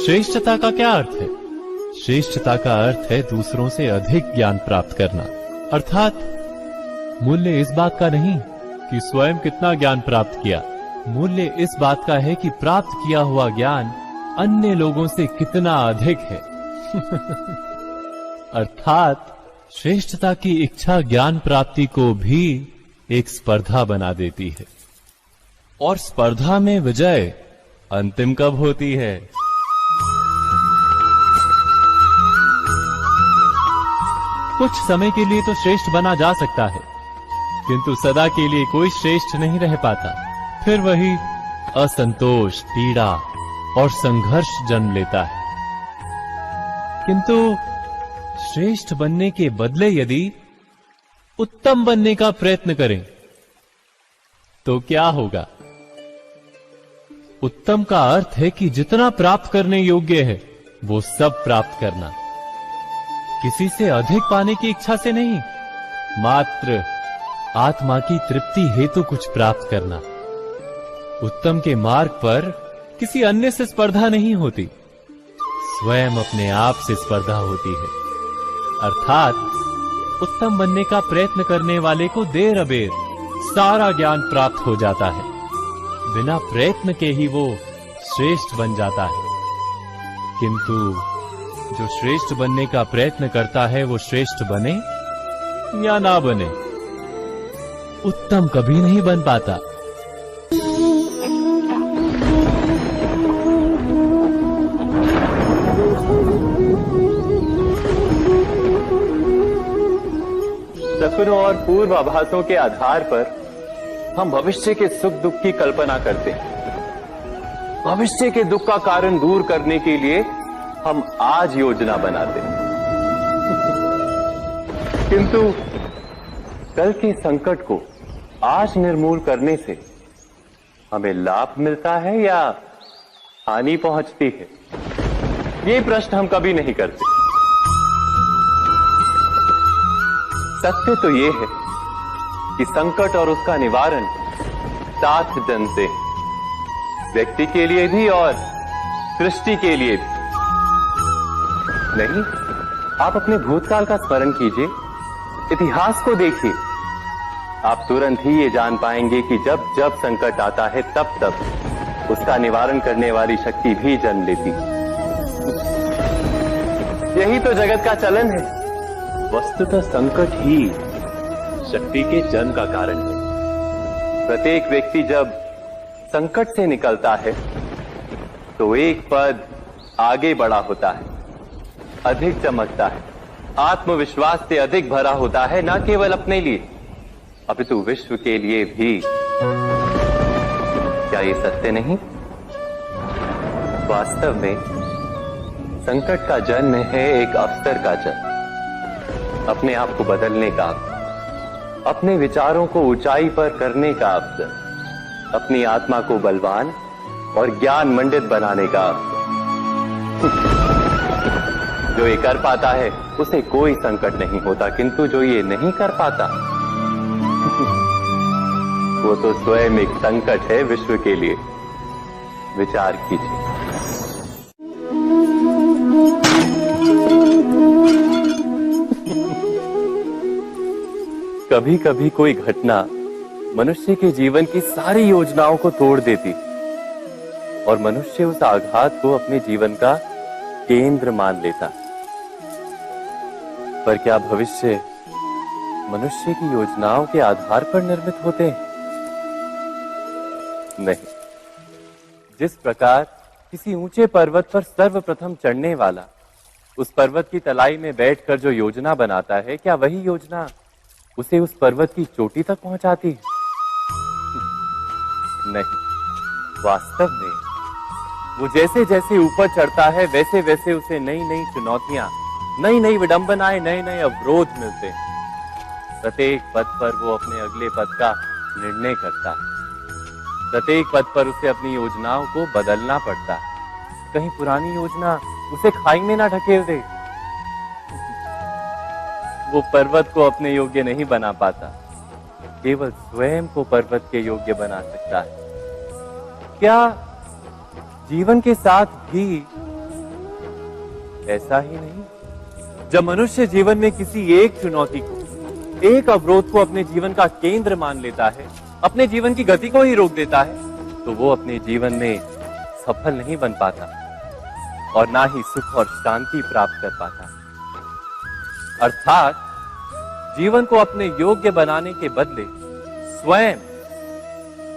श्रेष्ठता का क्या अर्थ है? श्रेष्ठता का अर्थ है दूसरों से अधिक ज्ञान प्राप्त करना। अर्थात मूल्य इस बात का नहीं कि स्वयं कितना ज्ञान प्राप्त किया, मूल्य इस बात का है कि प्राप्त किया हुआ ज्ञान अन्य लोगों से कितना अधिक है। अर्थात श्रेष्ठता की इच्छा ज्ञान प्राप्ति को भी एक स्पर्धा बना देती है। और स्पर्धा में विजय अंतिम कब होती है? कुछ समय के लिए तो श्रेष्ठ बना जा सकता है, किंतु सदा के लिए कोई श्रेष्ठ नहीं रह पाता। फिर वही असंतोष, पीड़ा और संघर्ष जन्म लेता है। किंतु श्रेष्ठ बनने के बदले यदि उत्तम बनने का प्रयत्न करें तो क्या होगा? उत्तम का अर्थ है कि जितना प्राप्त करने योग्य है वो सब प्राप्त करना, किसी से अधिक पाने की इच्छा से नहीं, मात्र आत्मा की तृप्ति हेतु कुछ प्राप्त करना। उत्तम के मार्ग पर किसी अन्य से स्पर्धा नहीं होती, स्वयं अपने आप से स्पर्धा होती है। अर्थात उत्तम बनने का प्रयत्न करने वाले को देर अबेर सारा ज्ञान प्राप्त हो जाता है, बिना प्रयत्न के ही वो श्रेष्ठ बन जाता है। किंतु जो श्रेष्ठ बनने का प्रयत्न करता है वो श्रेष्ठ बने या ना बने, उत्तम कभी नहीं बन पाता। सपनों और पूर्वाभासों के आधार पर हम भविष्य के सुख दुख की कल्पना करते हैं। भविष्य के दुख का कारण दूर करने के लिए हम आज योजना बनाते हैं। किंतु कल के संकट को आज निर्मूल करने से हमें लाभ मिलता है या हानि पहुंचती है, ये प्रश्न हम कभी नहीं करते। सत्य तो ये है कि संकट और उसका निवारण साथ जन से, व्यक्ति के लिए भी और सृष्टि के लिए भी। नहीं, आप अपने भूतकाल का स्मरण कीजिए, इतिहास को देखिए, आप तुरंत ही ये जान पाएंगे कि जब जब संकट आता है तब तब उसका निवारण करने वाली शक्ति भी जन्म लेती है। यही तो जगत का चलन है। वस्तुतः संकट ही शक्ति के जन्म का कारण है। प्रत्येक व्यक्ति जब संकट से निकलता है तो एक पद आगे बढ़ा होता है, अधिक चमकता है, आत्मविश्वास से अधिक भरा होता है, न केवल अपने लिए अपितु विश्व के लिए भी। क्या ये सत्य नहीं? वास्तव में संकट का जन्म है एक अवसर का जन्म, अपने आप को बदलने का, अपने विचारों को ऊंचाई पर करने का अवसर, अपनी आत्मा को बलवान और ज्ञान मंडित बनाने का अवसर। जो ये कर पाता है उसे कोई संकट नहीं होता, किंतु जो ये नहीं कर पाता वो तो स्वयं एक संकट है विश्व के लिए। विचार कीजिए। कभी कभी कोई घटना मनुष्य के जीवन की सारी योजनाओं को तोड़ देती और मनुष्य उस आघात को अपने जीवन का केंद्र मान लेता। पर क्या भविष्य मनुष्य की योजनाओं के आधार पर निर्मित होते हैं? नहीं। जिस प्रकार किसी ऊंचे पर्वत पर सर्वप्रथम चढ़ने वाला उस पर्वत की तलाई में बैठकर जो योजना बनाता है, क्या वही योजना उसे उस पर्वत की चोटी तक पहुंचाती है? नहीं। वास्तव में वो जैसे जैसे ऊपर चढ़ता है वैसे वैसे उसे नई नई चुनौतियां, नई नई विडंबनाएं, नए नए अवरोध मिलते हैं। प्रत्येक पद पर वो अपने अगले पद का निर्णय करता है। प्रत्येक पद पर उसे अपनी योजनाओं को बदलना पड़ता है, कहीं पुरानी योजना उसे खाई में ना ढकेल दे। वो पर्वत को अपने योग्य नहीं बना पाता, केवल स्वयं को पर्वत के योग्य बना सकता है। क्या जीवन के साथ भी ऐसा ही नहीं, जब मनुष्य जीवन में किसी एक चुनौती को, एक अवरोध को अपने जीवन का केंद्र मान लेता है, अपने जीवन की गति को ही रोक देता है, तो वो अपने जीवन में सफल नहीं बन पाता और ना ही सुख और शांति प्राप्त कर पाता। अर्थात जीवन को अपने योग्य बनाने के बदले स्वयं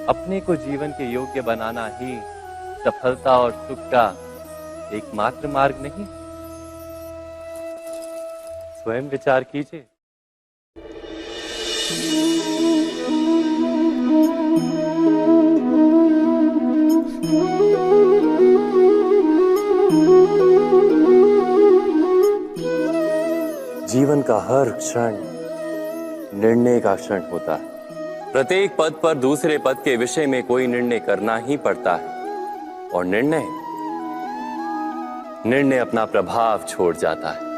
अपने को जीवन के योग्य बनाना ही सफलता और सुख का एकमात्र मार्ग नहीं। स्वयं विचार कीजिए। जीवन का हर क्षण निर्णय का क्षण होता है। प्रत्येक पद पर दूसरे पद के विषय में कोई निर्णय करना ही पड़ता है और निर्णय अपना प्रभाव छोड़ जाता है।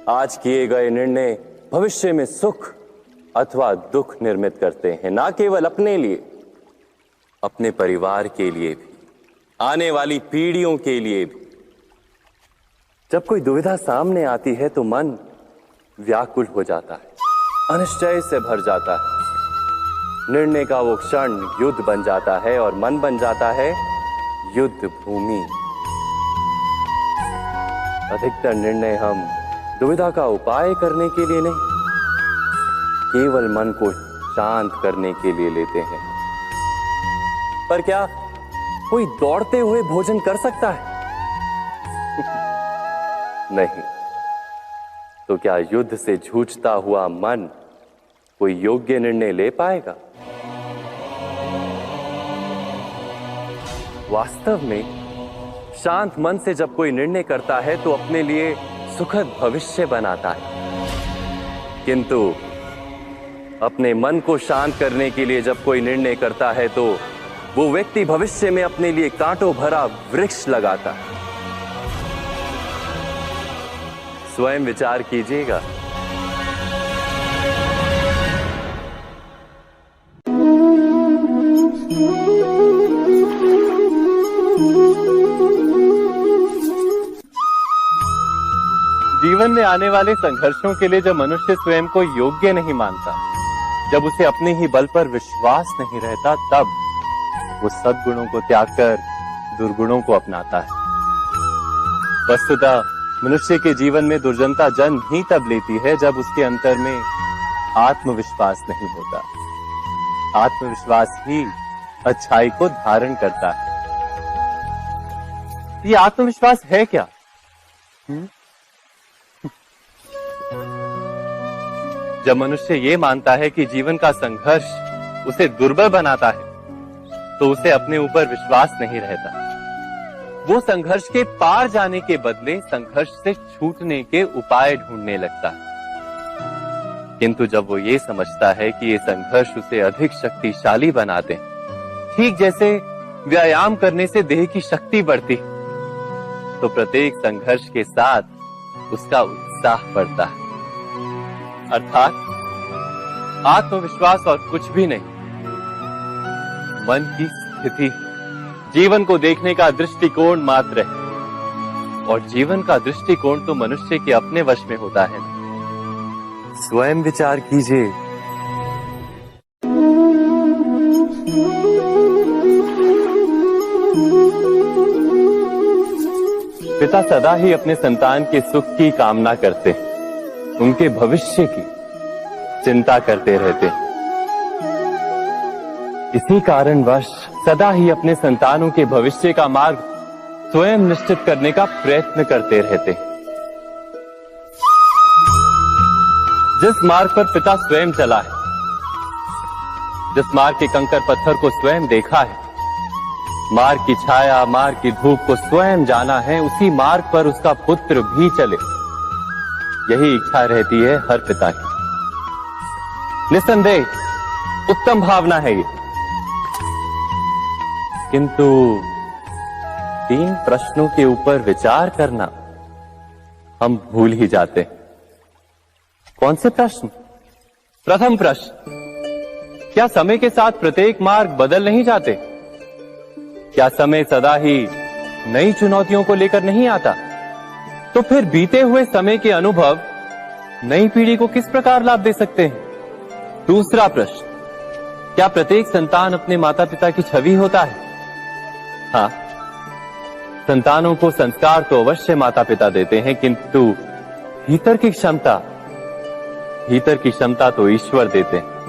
आज किए गए निर्णय भविष्य में सुख अथवा दुख निर्मित करते हैं, ना केवल अपने लिए, अपने परिवार के लिए भी, आने वाली पीढ़ियों के लिए भी। जब कोई दुविधा सामने आती है तो मन व्याकुल हो जाता है, अनिश्चय से भर जाता है। निर्णय का वो क्षण युद्ध बन जाता है और मन बन जाता है युद्ध भूमि। अधिकतर निर्णय हम दुविधा का उपाय करने के लिए नहीं, केवल मन को शांत करने के लिए लेते हैं। पर क्या कोई दौड़ते हुए भोजन कर सकता है? नहीं। तो क्या युद्ध से जूझता हुआ मन कोई योग्य निर्णय ले पाएगा? वास्तव में शांत मन से जब कोई निर्णय करता है तो अपने लिए सुखद भविष्य बनाता है, किंतु अपने मन को शांत करने के लिए जब कोई निर्णय करता है तो वो व्यक्ति भविष्य में अपने लिए कांटों भरा वृक्ष लगाता है। स्वयं विचार कीजिएगा। जीवन में आने वाले संघर्षों के लिए जब मनुष्य स्वयं को योग्य नहीं मानता, जब उसे अपने ही बल पर विश्वास नहीं रहता, तब वो सद्गुणों को त्याग कर दुर्गुणों को अपनाता है। वस्तुतः मनुष्य के जीवन में दुर्जनता जन्म ही तब लेती है जब उसके अंतर में आत्मविश्वास नहीं होता। आत्मविश्वास ही अच्छाई को धारण करता है। ये आत्मविश्वास है क्या? जब मनुष्य ये मानता है कि जीवन का संघर्ष उसे दुर्बल बनाता है, तो उसे अपने ऊपर विश्वास नहीं रहता। वो संघर्ष के पार जाने के बदले संघर्ष से छूटने के उपाय ढूंढने लगता है। किंतु जब वो ये समझता है कि ये संघर्ष उसे अधिक शक्तिशाली बनाते हैं, ठीक जैसे व्यायाम करने से देह की शक्ति बढ़ती, तो प्रत्येक संघर्ष के साथ उसका उत्साह बढ़ता है। अर्थात आत्मविश्वास और कुछ भी नहीं, मन की स्थिति, जीवन को देखने का दृष्टिकोण मात्र है। और जीवन का दृष्टिकोण तो मनुष्य के अपने वश में होता है। स्वयं विचार कीजिए। पिता सदा ही अपने संतान के सुख की कामना करते हैं, उनके भविष्य की चिंता करते रहते हैं। इसी कारणवश सदा ही अपने संतानों के भविष्य का मार्ग स्वयं निश्चित करने का प्रयत्न करते रहते हैं। जिस मार्ग पर पिता स्वयं चला है, जिस मार्ग के कंकर पत्थर को स्वयं देखा है, मार्ग की छाया, मार्ग की धूप को स्वयं जाना है, उसी मार्ग पर उसका पुत्र भी चले, यही इच्छा रहती है हर पिता की। निस्संदेह उत्तम भावना है ये। किंतु 3 प्रश्नों के ऊपर विचार करना हम भूल ही जाते हैं। कौन से प्रश्न? प्रथम प्रश्न, क्या समय के साथ प्रत्येक मार्ग बदल नहीं जाते? क्या समय सदा ही नई चुनौतियों को लेकर नहीं आता? तो फिर बीते हुए समय के अनुभव नई पीढ़ी को किस प्रकार लाभ दे सकते हैं? दूसरा प्रश्न, क्या प्रत्येक संतान अपने माता पिता की छवि होता है? हाँ, संतानों को संस्कार तो अवश्य माता पिता देते हैं, किंतु भीतर की क्षमता तो ईश्वर देते हैं।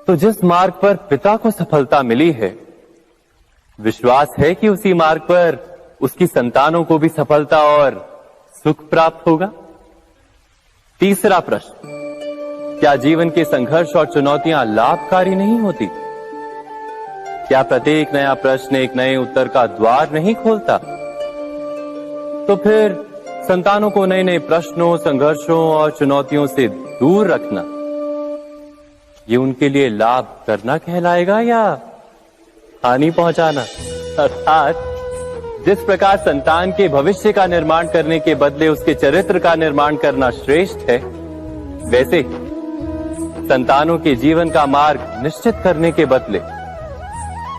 तो जिस मार्ग पर पिता को सफलता मिली है, विश्वास है कि उसी मार्ग पर उसकी संतानों को भी सफलता और सुख प्राप्त होगा। तीसरा प्रश्न, क्या जीवन के संघर्ष और चुनौतियां लाभकारी नहीं होती? क्या प्रत्येक नया प्रश्न एक नए उत्तर का द्वार नहीं खोलता? तो फिर संतानों को नए नए प्रश्नों, संघर्षों और चुनौतियों से दूर रखना, ये उनके लिए लाभ करना कहलाएगा या हानि पहुंचाना? अर्थात जिस प्रकार संतान के भविष्य का निर्माण करने के बदले उसके चरित्र का निर्माण करना श्रेष्ठ है, वैसे ही संतानों के जीवन का मार्ग निश्चित करने के बदले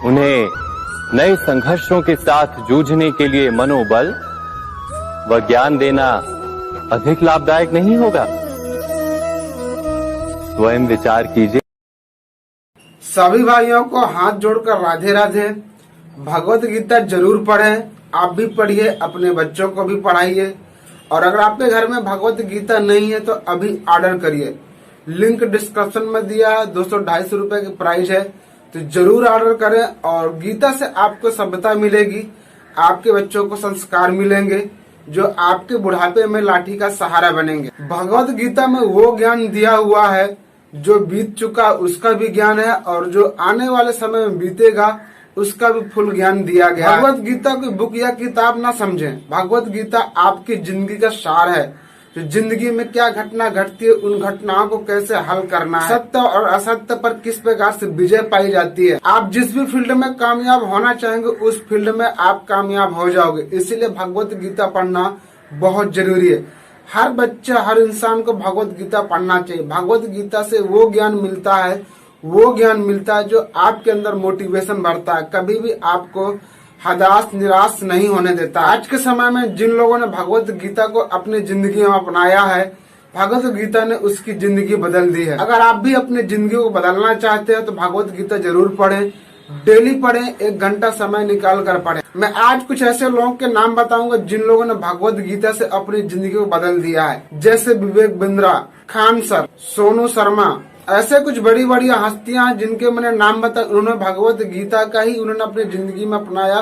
उन्हें नए संघर्षों के साथ जूझने के लिए मनोबल व ज्ञान देना अधिक लाभदायक नहीं होगा? स्वयं विचार कीजिए। सभी भाइयों को हाथ जोड़कर राधे राधे। भगवत गीता जरूर पढ़ें, आप भी पढ़िए, अपने बच्चों को भी पढ़ाइए। और अगर आपके घर में भगवत गीता नहीं है तो अभी ऑर्डर करिए, लिंक डिस्क्रिप्शन में दिया है। 200-250 रुपए की प्राइस है, तो जरूर ऑर्डर करें। और गीता से आपको सभ्यता मिलेगी, आपके बच्चों को संस्कार मिलेंगे जो आपके बुढ़ापे में लाठी का सहारा बनेंगे। भगवत गीता में वो ज्ञान दिया हुआ है जो बीत चुका उसका भी ज्ञान है, और जो आने वाले समय में बीतेगा उसका भी फुल ज्ञान दिया गया। भगवत गीता कोई बुक या किताब ना समझें, भगवत गीता आपकी जिंदगी का सार है। जो जिंदगी में क्या घटना घटती है, उन घटनाओं को कैसे हल करना है, सत्य और असत्य पर किस प्रकार से विजय पाई जाती है। आप जिस भी फील्ड में कामयाब होना चाहेंगे उस फील्ड में आप कामयाब हो जाओगे। इसीलिए भगवत गीता पढ़ना बहुत जरूरी है। हर बच्चा, हर इंसान को भगवत गीता पढ़ना चाहिए। भगवत गीता से वो ज्ञान मिलता है जो आपके अंदर मोटिवेशन बढ़ता है, कभी भी आपको हताश निराश नहीं होने देता। आज के समय में जिन लोगों ने भगवत गीता को अपनी जिंदगी में अपनाया है, भगवत गीता ने उसकी जिंदगी बदल दी है। अगर आप भी अपनी जिंदगी को बदलना चाहते हैं तो भगवत गीता जरूर पढ़ें, डेली पढ़ें, 1 घंटा समय निकाल कर पढ़ें। मैं आज कुछ ऐसे लोगों के नाम बताऊंगा जिन लोगों ने भगवत गीता से अपनी जिंदगी को बदल दिया है, जैसे विवेक बिंद्रा, खान सर, सोनू शर्मा, ऐसे कुछ बड़ी बड़ी हस्तियां हैं जिनके मैंने नाम बताया। उन्होंने भगवत गीता का ही उन्होंने अपनी जिंदगी में अपनाया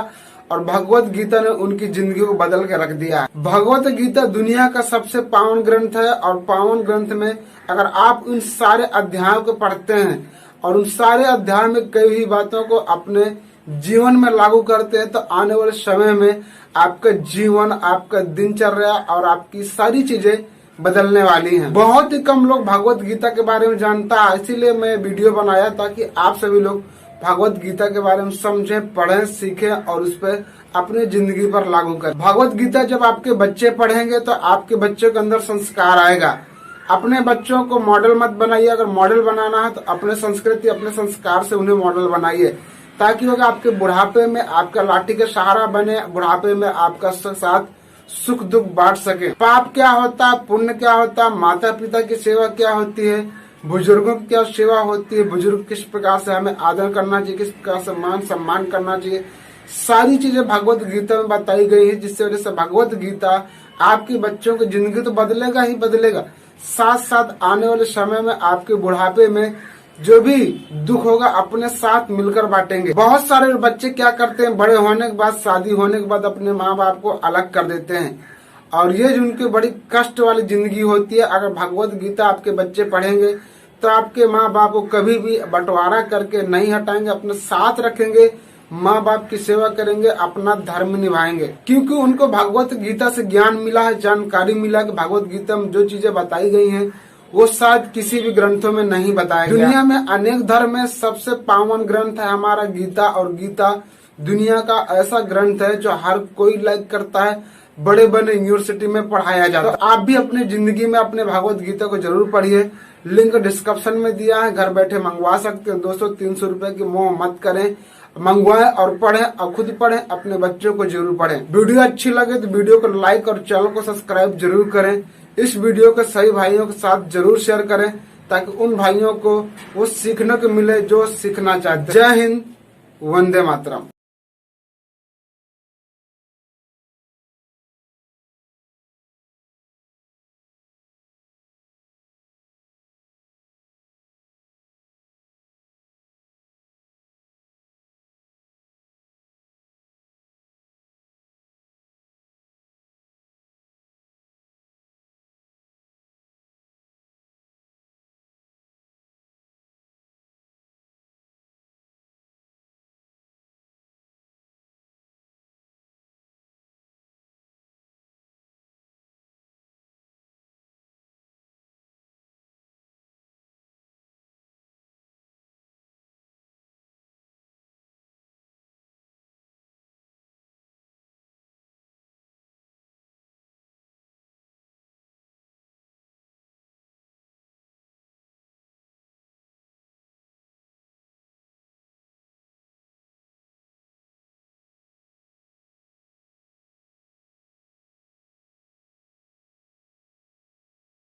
और भगवत गीता ने उनकी जिंदगी को बदल के रख दिया है। भगवत गीता दुनिया का सबसे पावन ग्रंथ है, और पावन ग्रंथ में अगर आप उन सारे अध्यायों को पढ़ते हैं और उन सारे अध्याय में कई हुई बातों को अपने जीवन में लागू करते हैं, तो आने वाले समय में आपका जीवन, आपका दिनचर्या और आपकी सारी चीजें बदलने वाली हैं। बहुत ही कम लोग भगवत गीता के बारे में जानता है, इसीलिए मैं वीडियो बनाया ताकि आप सभी लोग भगवत गीता के बारे में समझें, पढ़ें, सीखें और उस पर अपनी जिंदगी पर लागू करें। भगवत गीता जब आपके बच्चे पढ़ेंगे तो आपके बच्चों के अंदर संस्कार आएगा। अपने बच्चों को मॉडल मत बनाइए, अगर मॉडल बनाना है तो अपने संस्कृति, अपने संस्कार से उन्हें मॉडल बनाइए, ताकि वो आपके बुढ़ापे में आपका लाठी का सहारा बने, बुढ़ापे में आपका साथ सुख दुख बांट सके। पाप क्या होता है, पुण्य क्या होता है, माता पिता की सेवा क्या होती है, बुजुर्गों की क्या सेवा होती है, बुजुर्ग किस प्रकार से हमें आदर करना चाहिए, किस प्रकार से मान सम्मान करना चाहिए, सारी चीजें भगवत गीता में बताई गई है। जिससे वजह से भगवत गीता आपके बच्चों की जिंदगी तो बदलेगा ही बदलेगा, साथ साथ आने वाले समय में आपके बुढ़ापे में जो भी दुख होगा अपने साथ मिलकर बांटेंगे। बहुत सारे बच्चे क्या करते हैं, बड़े होने के बाद, शादी होने के बाद अपने माँ बाप को अलग कर देते हैं, और ये जो उनकी बड़ी कष्ट वाली जिंदगी होती है। अगर भगवत गीता आपके बच्चे पढ़ेंगे तो आपके माँ बाप को कभी भी बंटवारा करके नहीं हटाएंगे, अपने साथ रखेंगे, माँ बाप की सेवा करेंगे, अपना धर्म निभाएंगे, क्योंकि उनको भगवत गीता से ज्ञान मिला है, जानकारी मिला कि भगवत गीता में जो चीजें बताई गई हैं वो शायद किसी भी ग्रंथों में नहीं बताया गया। दुनिया में अनेक धर्म है, सबसे पावन ग्रंथ है हमारा गीता, और गीता दुनिया का ऐसा ग्रंथ है जो हर कोई लाइक करता है, बड़े बड़े यूनिवर्सिटी में पढ़ाया जाता है। तो आप भी अपनी जिंदगी में अपने भगवत गीता को जरूर पढ़िए, लिंक डिस्क्रिप्शन में दिया है, घर बैठे मंगवा सकते हैं। 200-300 रुपए की मोह मत करें, मंगवाएं और पढ़ें, और खुद पढ़ें, अपने बच्चों को जरूर पढ़ें। वीडियो अच्छी लगे तो वीडियो को लाइक और चैनल को सब्सक्राइब जरूर करें। इस वीडियो को सही भाइयों के साथ जरूर शेयर करें ताकि उन भाइयों को वो सीखने को मिले जो सीखना चाहते हैं। जय हिंद, वंदे मातरम।